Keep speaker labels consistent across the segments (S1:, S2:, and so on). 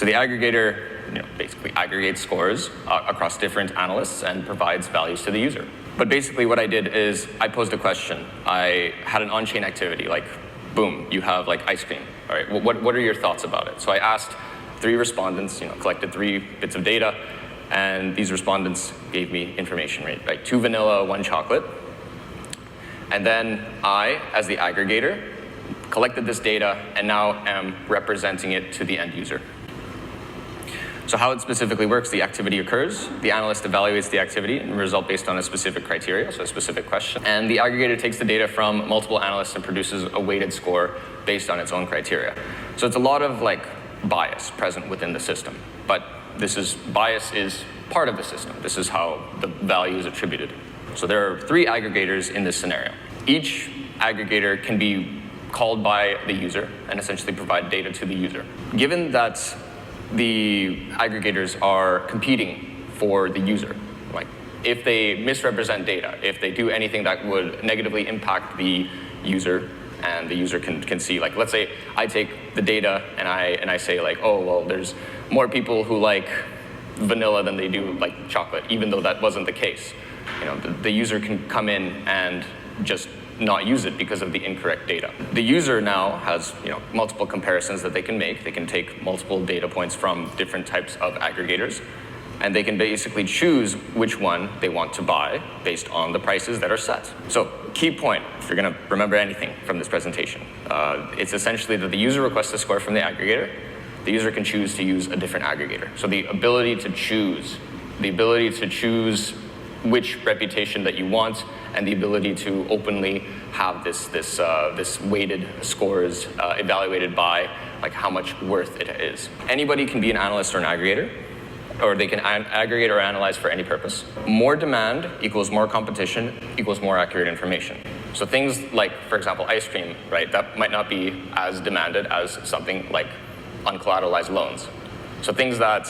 S1: So the aggregator basically aggregates scores across different analysts and provides values to the user. But basically what I did is I posed a question. I had an on-chain activity, like, boom, you have like ice cream. All right, what are your thoughts about it? So I asked 3 respondents, collected 3 bits of data, and these respondents gave me information, right? 2 vanilla, 1 chocolate. And then I, as the aggregator, collected this data and now am representing it to the end user. So how it specifically works, the activity occurs, the analyst evaluates the activity and result based on a specific criteria, so a specific question, and the aggregator takes the data from multiple analysts and produces a weighted score based on its own criteria. So it's a lot of bias present within the system, but bias is part of the system. This is how the value is attributed. So there are 3 aggregators in this scenario. Each aggregator can be called by the user and essentially provide data to the user. Given that the aggregators are competing for the user, if they misrepresent data, if they do anything that would negatively impact the user, and the user can see, let's say I take the data and I say oh, well, there's more people who like vanilla than they do like chocolate, even though that wasn't the case. The user can come in and just not use it because of the incorrect data. The user now has multiple comparisons that they can make. They can take multiple data points from different types of aggregators, and they can basically choose which one they want to buy based on the prices that are set. So key point, if you're going to remember anything from this presentation, it's essentially that the user requests a score from the aggregator. The user can choose to use a different aggregator. So the ability to choose which reputation that you want, and the ability to openly have this weighted scores evaluated by how much worth it is. Anybody can be an analyst or an aggregator, or they can aggregate or analyze for any purpose. More demand equals more competition equals more accurate information. So things like, for example, ice cream, right? That might not be as demanded as something like uncollateralized loans. So things that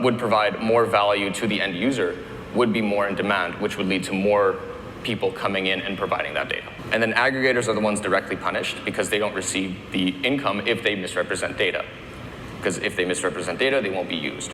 S1: would provide more value to the end user would be more in demand, which would lead to more people coming in and providing that data. And then aggregators are the ones directly punished because they don't receive the income if they misrepresent data. Because if they misrepresent data, they won't be used.